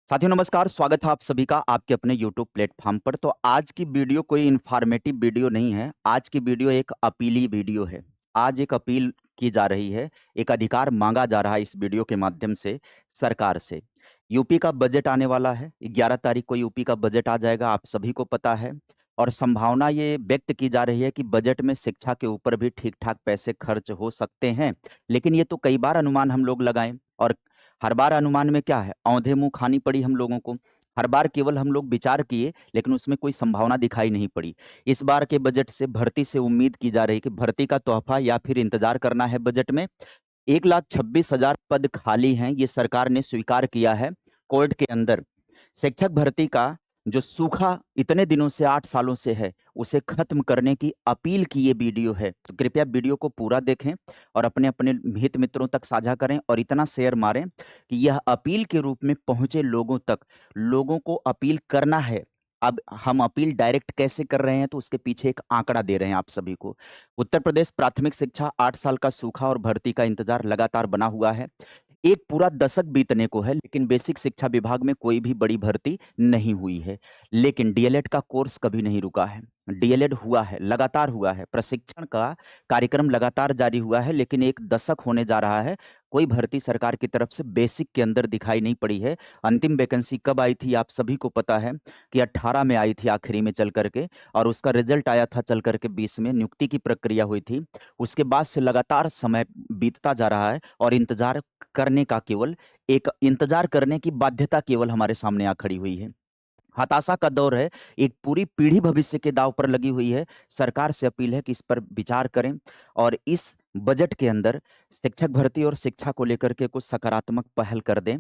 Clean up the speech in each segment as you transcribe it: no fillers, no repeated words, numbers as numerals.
साथियों नमस्कार, स्वागत है आप सभी का आपके अपने यूट्यूब प्लेटफॉर्म पर। तो आज की वीडियो कोई इन्फॉर्मेटिव वीडियो नहीं है, आज की वीडियो एक अपीली वीडियो है। आज एक अपील की जा रही है, एक अधिकार माँगा जा रहा है इस वीडियो के माध्यम से सरकार से। यूपी का बजट आने वाला है, 11 तारीख को यूपी का बजट आ जाएगा, आप सभी को पता है। और संभावना ये व्यक्त की जा रही है कि बजट में शिक्षा के ऊपर भी ठीक-ठाक पैसे खर्च हो सकते हैं। लेकिन ये तो कई बार अनुमान हम लोग लगाएँ और हर बार अनुमान में क्या है, औंधे मुँह खानी पड़ी हम लोगों को। हर बार केवल हम लोग विचार किए, लेकिन उसमें कोई संभावना दिखाई नहीं पड़ी। इस बार के बजट से भर्ती से उम्मीद की जा रही है कि भर्ती का तोहफ़ा या फिर इंतज़ार करना है बजट में। 1,26,000 पद खाली हैं, ये सरकार ने स्वीकार किया है कोर्ट के अंदर। शिक्षक भर्ती का जो सूखा इतने दिनों से 8 सालों से है, उसे खत्म करने की अपील की ये वीडियो है। तो कृपया वीडियो को पूरा देखें और अपने-अपने हित मित्रों तक साझा करें और इतना शेयर मारें कि यह अपील के रूप में पहुँचे लोगों तक। लोगों को अपील करना है। अब हम अपील डायरेक्ट कैसे कर रहे हैं, तो उसके पीछे एक आंकड़ा दे रहे हैं आप सभी को। उत्तर प्रदेश प्राथमिक शिक्षा 8 साल का सूखा और भर्ती का इंतज़ार लगातार बना हुआ है। एक पूरा दशक बीतने को है, लेकिन बेसिक शिक्षा विभाग में कोई भी बड़ी भर्ती नहीं हुई है। लेकिन डीएलएड का कोर्स कभी नहीं रुका है। डीएलएड हुआ है, लगातार हुआ है। प्रशिक्षण का कार्यक्रम लगातार जारी हुआ है, लेकिन एक दशक होने जा रहा है, कोई भर्ती सरकार की तरफ से बेसिक के अंदर दिखाई नहीं पड़ी है। अंतिम वैकेंसी कब आई थी आप सभी को पता है कि 18 में आई थी आखिरी में चल कर के, और उसका रिजल्ट आया था चल कर के 20 में, नियुक्ति की प्रक्रिया हुई थी। उसके बाद से लगातार समय बीतता जा रहा है और इंतज़ार करने की बाध्यता केवल हमारे सामने आ खड़ी हुई है। हताशा का दौर है, एक पूरी पीढ़ी भविष्य के दाँव पर लगी हुई है। सरकार से अपील है कि इस पर विचार करें और इस बजट के अंदर शिक्षक भर्ती और शिक्षा को लेकर के कुछ सकारात्मक पहल कर दें,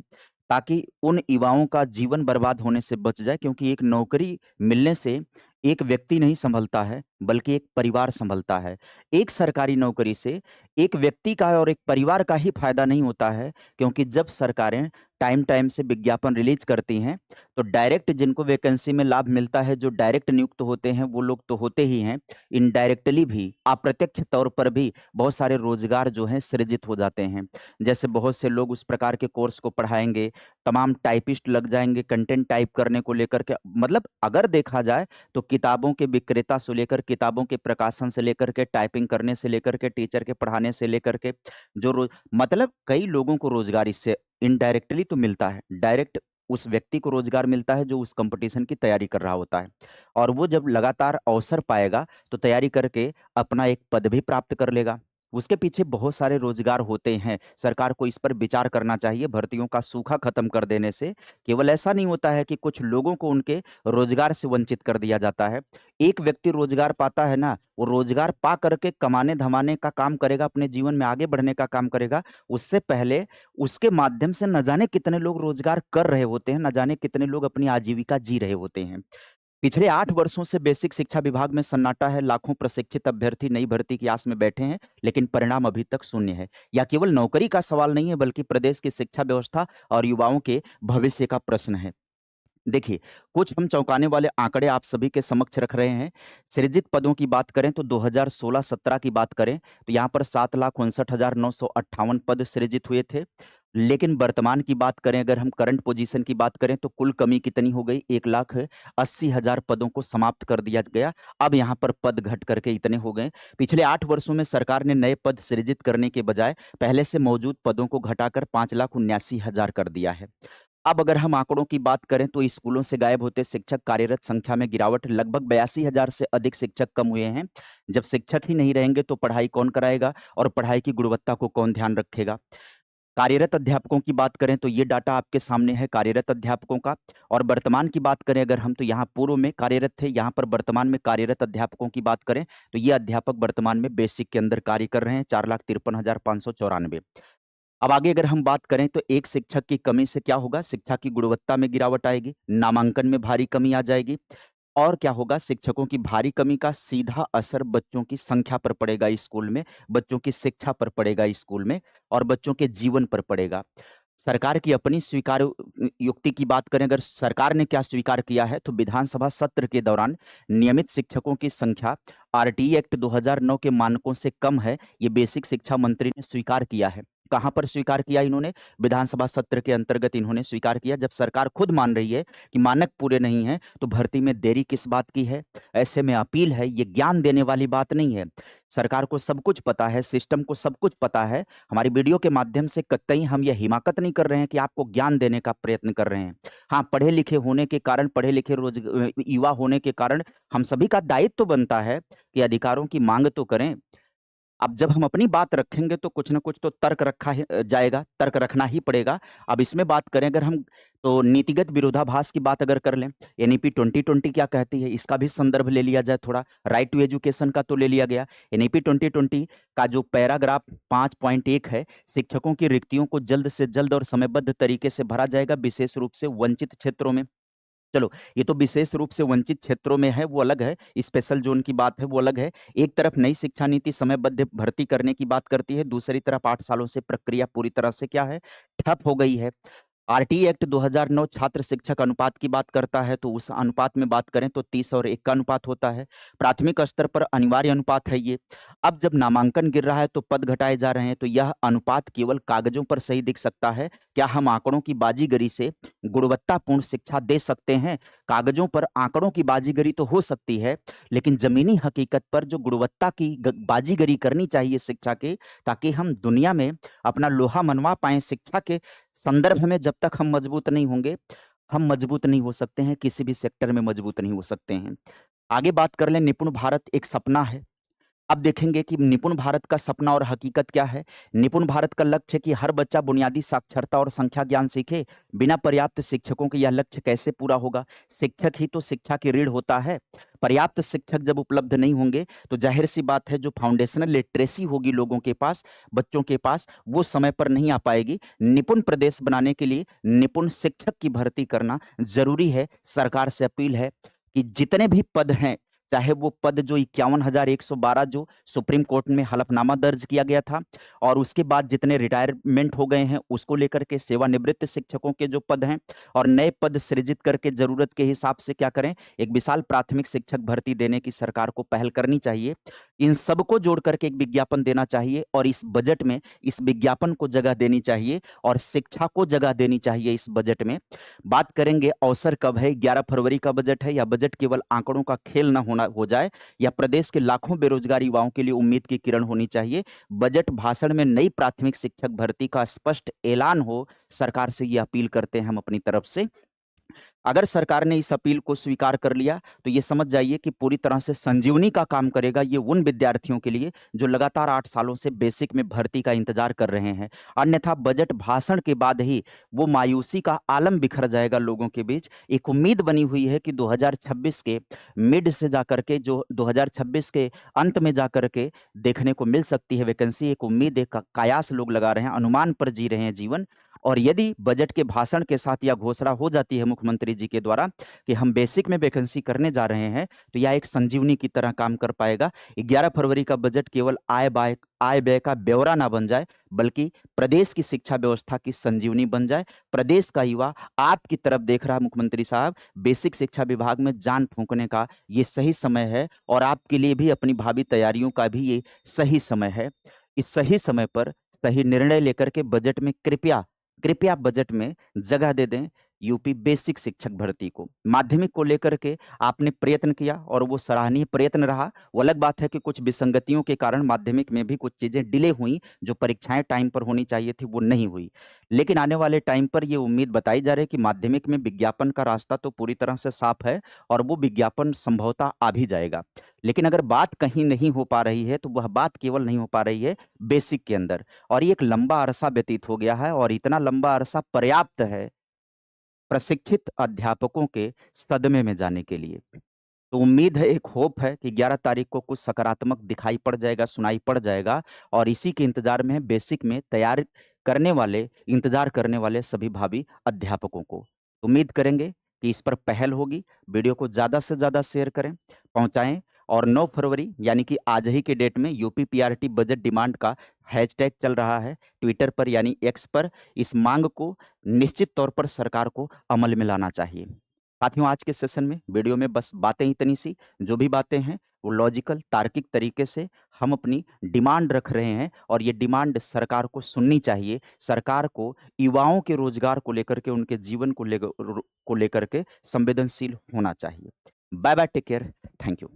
ताकि उन युवाओं का जीवन बर्बाद होने से बच जाए, क्योंकि एक नौकरी मिलने से एक व्यक्ति नहीं सँभलता है, बल्कि एक परिवार सँभलता है। एक सरकारी नौकरी से एक व्यक्ति का और एक परिवार का ही फ़ायदा नहीं होता है, क्योंकि जब सरकारें टाइम-टाइम से विज्ञापन रिलीज़ करती हैं, तो डायरेक्ट जिनको वैकेंसी में लाभ मिलता है, जो डायरेक्ट नियुक्त होते हैं, वो लोग तो होते ही हैं। इनडायरेक्टली भी, अप्रत्यक्ष तौर पर भी बहुत सारे रोज़गार जो हैं सृजित हो जाते हैं। जैसे बहुत से लोग उस प्रकार के कोर्स को पढ़ाएँगे, तमाम टाइपिस्ट लग जाएँगे कंटेंट टाइप करने को लेकर के। मतलब अगर देखा जाए तो किताबों के विक्रेता से लेकर, किताबों के प्रकाशन से लेकर के, टाइपिंग करने से लेकर के, टीचर के पढ़ाने से लेकर के, जो रो मतलब कई लोगों को रोज़गार इससे इनडायरेक्टली तो मिलता है, डायरेक्ट उस व्यक्ति को रोज़गार मिलता है जो उस कॉम्पिटिशन की तैयारी कर रहा होता है। और वो जब लगातार अवसर पाएगा, तो तैयारी करके अपना एक पद भी प्राप्त कर लेगा। उसके पीछे बहुत सारे रोज़गार होते हैं, सरकार को इस पर विचार करना चाहिए। भर्तियों का सूखा खत्म कर देने से केवल ऐसा नहीं होता है कि कुछ लोगों को उनके रोज़गार से वंचित कर दिया जाता है। एक व्यक्ति रोज़गार पाता है ना, वो रोज़गार पा करके कमाने-धमाने का काम करेगा, अपने जीवन में आगे बढ़ने का काम करेगा। उससे पहले उसके माध्यम से न जाने कितने लोग रोज़गार कर रहे होते हैं, न जाने कितने लोग अपनी आजीविका जी रहे होते हैं। पिछले 8 वर्षों से बेसिक शिक्षा विभाग में सन्नाटा है, लाखों प्रशिक्षित अभ्यर्थी नई भर्ती की आस में बैठे हैं, लेकिन परिणाम अभी तक शून्य है। यह केवल नौकरी का सवाल नहीं है, बल्कि प्रदेश की शिक्षा व्यवस्था और युवाओं के भविष्य का प्रश्न है। देखिए, कुछ हम चौंकाने वाले आंकड़े आप सभी के समक्ष रख रहे हैं। सृजित पदों की बात करें तो 2016-17 की बात करें, तो यहाँ पर 7,59,958 पद सृजित हुए थे। लेकिन वर्तमान की बात करें, अगर हम करंट पोज़ीशन की बात करें, तो कुल कमी कितनी हो गई? 1,80,000 पदों को समाप्त कर दिया गया। अब यहाँ पर पद घट करके इतने हो गए। पिछले 8 वर्षों में सरकार ने नए पद सृजित करने के बजाय पहले से मौजूद पदों को घटाकर 5,79,000 कर दिया है। अब अगर हम आंकड़ों की बात करें तो स्कूलों से गायब होते शिक्षक कार्यरत संख्या में गिरावट, लगभग 82,000 से अधिक शिक्षक कम हुए हैं। जब शिक्षक ही नहीं रहेंगे तो पढ़ाई कौन कराएगा और पढ़ाई की गुणवत्ता को कौन ध्यान रखेगा? कार्यरत अध्यापकों की बात करें तो ये डाटा आपके सामने है कार्यरत अध्यापकों का। और वर्तमान की बात करें अगर हम, तो यहाँ पूर्व में कार्यरत थे, यहाँ पर वर्तमान में कार्यरत अध्यापकों की बात करें तो ये अध्यापक वर्तमान में बेसिक के अंदर कार्य कर रहे हैं, 4,53,594। अब आगे अगर हम बात करें तो एक शिक्षक की कमी से क्या होगा? शिक्षा की गुणवत्ता में गिरावट आएगी, नामांकन में भारी कमी आ जाएगी। और क्या होगा? शिक्षकों की भारी कमी का सीधा असर बच्चों की संख्या पर पड़ेगा स्कूल में, बच्चों की शिक्षा पर पड़ेगा स्कूल में, और बच्चों के जीवन पर पड़ेगा। सरकार की अपनी युक्ति की बात करें, अगर सरकार ने क्या स्वीकार किया है, तो विधानसभा सत्र के दौरान नियमित शिक्षकों की संख्या आरटीई एक्ट 2009 के मानकों से कम है, ये बेसिक शिक्षा मंत्री ने स्वीकार किया है। कहाँ पर स्वीकार किया इन्होंने? विधानसभा सत्र के अंतर्गत इन्होंने स्वीकार किया। जब सरकार खुद मान रही है कि मानक पूरे नहीं हैं, तो भर्ती में देरी किस बात की है? ऐसे में अपील है, ये ज्ञान देने वाली बात नहीं है। सरकार को सब कुछ पता है, सिस्टम को सब कुछ पता है। हमारी वीडियो के माध्यम से कतई हम यह हिमाकत नहीं कर रहे हैं कि आपको ज्ञान देने का प्रयत्न कर रहे हैं। हाँ, पढ़े-लिखे होने के कारण, पढ़े-लिखे युवा होने के कारण हम सभी का दायित्व तो बनता है कि अधिकारों की माँग तो करें। अब जब हम अपनी बात रखेंगे तो कुछ न कुछ तो तर्क रखा ही जाएगा, तर्क रखना ही पड़ेगा। अब इसमें बात करें अगर हम, तो नीतिगत विरोधाभास की बात अगर कर लें, एनईपी 2020 क्या कहती है, इसका भी संदर्भ ले लिया जाए थोड़ा। राइट टू एजुकेशन का तो ले लिया गया। एनईपी 2020 का जो पैराग्राफ 5.1 है, शिक्षकों की रिक्तियों को जल्द से जल्द और समयबद्ध तरीके से भरा जाएगा, विशेष रूप से वंचित क्षेत्रों में। चलो, ये तो विशेष रूप से वंचित क्षेत्रों में है, वो अलग है, स्पेशल ज़ोन की बात है, वो अलग है। एक तरफ नई शिक्षा नीति समयबद्ध भर्ती करने की बात करती है, दूसरी तरफ 8 सालों से प्रक्रिया पूरी तरह से क्या है, ठप हो गई है। आरटी एक्ट 2009 छात्र शिक्षक अनुपात की बात करता है, तो उस अनुपात में बात करें तो 30 और 1 का अनुपात होता है। प्राथमिक स्तर पर अनिवार्य अनुपात है ये। अब जब नामांकन गिर रहा है तो पद घटाए जा रहे हैं, तो यह अनुपात केवल कागज़ों पर सही दिख सकता है। क्या हम आंकड़ों की बाजीगरी से गुणवत्तापूर्ण शिक्षा दे सकते हैं? कागज़ों पर आंकड़ों की बाजीगरी तो हो सकती है, लेकिन ज़मीनी हकीकत पर जो गुणवत्ता की बाजीगरी करनी चाहिए शिक्षा की, ताकि हम दुनिया में अपना लोहा मनवा पाएँ शिक्षा के संदर्भ में, जब तक हम मजबूत नहीं होंगे, हम मजबूत नहीं हो सकते हैं, किसी भी सेक्टर में मजबूत नहीं हो सकते हैं। आगे बात कर लें, निपुण भारत एक सपना है। अब देखेंगे कि निपुण भारत का सपना और हकीकत क्या है। निपुण भारत का लक्ष्य है कि हर बच्चा बुनियादी साक्षरता और संख्या ज्ञान सीखे। बिना पर्याप्त शिक्षकों के यह लक्ष्य कैसे पूरा होगा? शिक्षक ही तो शिक्षा की रीढ़ होता है। पर्याप्त शिक्षक जब उपलब्ध नहीं होंगे, तो जाहिर सी बात है जो फाउंडेशनल लिटरेसी होगी लोगों के पास, बच्चों के पास, वो समय पर नहीं आ पाएगी। निपुण प्रदेश बनाने के लिए निपुण शिक्षक की भर्ती करना जरूरी है। सरकार से अपील है कि जितने भी पद हैं, चाहे वो पद जो 51,112 जो सुप्रीम कोर्ट में हलफनामा दर्ज किया गया था, और उसके बाद जितने रिटायरमेंट हो गए हैं उसको लेकर के, सेवानिवृत्त शिक्षकों के जो पद हैं, और नए पद सृजित करके जरूरत के हिसाब से क्या करें, एक विशाल प्राथमिक शिक्षक भर्ती देने की सरकार को पहल करनी चाहिए। इन सबको जोड़ करके एक विज्ञापन देना चाहिए, और इस बजट में इस विज्ञापन को जगह देनी चाहिए, और शिक्षा को जगह देनी चाहिए इस बजट में। बात करेंगे अवसर कब है, 11 फरवरी का बजट है, या बजट केवल आंकड़ों का खेल ना हो जाए, या प्रदेश के लाखों बेरोजगार युवाओं के लिए उम्मीद की किरण होनी चाहिए। बजट भाषण में नई प्राथमिक शिक्षक भर्ती का स्पष्ट ऐलान हो। सरकार से ये अपील करते हैं हम अपनी तरफ से। अगर सरकार ने इस अपील को स्वीकार कर लिया, तो ये समझ जाइए कि पूरी तरह से संजीवनी का काम करेगा ये उन विद्यार्थियों के लिए जो लगातार 8 सालों से बेसिक में भर्ती का इंतजार कर रहे हैं। अन्यथा बजट भाषण के बाद ही वो मायूसी का आलम बिखर जाएगा लोगों के बीच। एक उम्मीद बनी हुई है कि 2026 के मिड से जाकर के, जो 2026 के अंत में जाकर के देखने को मिल सकती है वैकेंसी। एक उम्मीद, एक कयास लोग लगा रहे हैं, अनुमान पर जी रहे हैं जीवन। और यदि बजट के भाषण के साथ यह घोषणा हो जाती है मुख्यमंत्री जी के द्वारा कि हम बेसिक में वैकेंसी करने जा रहे हैं, तो यह एक संजीवनी की तरह काम कर पाएगा। 11 फरवरी का बजट केवल आय व्यय का ब्यौरा ना बन जाए, बल्कि प्रदेश की शिक्षा व्यवस्था की संजीवनी बन जाए। प्रदेश का युवा आपकी तरफ देख रहा है मुख्यमंत्री साहब, बेसिक शिक्षा विभाग में जान फूंकने का ये सही समय है, और आपके लिए भी अपनी भावी तैयारियों का भी ये सही समय है। इस सही समय पर सही निर्णय लेकर के बजट में कृपया कृपया बजट में जगह दे दें यूपी बेसिक शिक्षक भर्ती को। माध्यमिक को लेकर के आपने प्रयत्न किया और वो सराहनीय प्रयत्न रहा। वो अलग बात है कि कुछ विसंगतियों के कारण माध्यमिक में भी कुछ चीज़ें डिले हुई, जो परीक्षाएं टाइम पर होनी चाहिए थी वो नहीं हुई। लेकिन आने वाले टाइम पर ये उम्मीद बताई जा रही है कि माध्यमिक में विज्ञापन का रास्ता तो पूरी तरह से साफ है, और वो विज्ञापन संभवतः आ भी जाएगा। लेकिन अगर बात कहीं नहीं हो पा रही है, तो वह बात केवल नहीं हो पा रही है बेसिक के अंदर, और ये एक लंबा अरसा व्यतीत हो गया है, और इतना लंबा अरसा पर्याप्त है प्रशिक्षित अध्यापकों के सदमे में जाने के लिए। तो उम्मीद है, एक होप है कि 11 तारीख को कुछ सकारात्मक दिखाई पड़ जाएगा, सुनाई पड़ जाएगा, और इसी के इंतजार में है बेसिक में तैयार करने वाले, इंतजार करने वाले सभी भावी अध्यापकों को। उम्मीद करेंगे कि इस पर पहल होगी। वीडियो को ज़्यादा से ज़्यादा शेयर करें, पहुँचाएँ, और 9 फरवरी यानी कि आज ही के डेट में यूपी पीआरटी बजट डिमांड का हैशटैग चल रहा है ट्विटर पर यानी एक्स पर। इस मांग को निश्चित तौर पर सरकार को अमल में लाना चाहिए। साथियों, आज के सेशन में वीडियो में बस बातें इतनी सी, जो भी बातें हैं वो लॉजिकल तार्किक तरीके से हम अपनी डिमांड रख रहे हैं और ये डिमांड सरकार को सुननी चाहिए। सरकार को युवाओं के रोजगार को लेकर के, उनके जीवन को लेकर के संवेदनशील होना चाहिए। Bye bye, take care, thank you.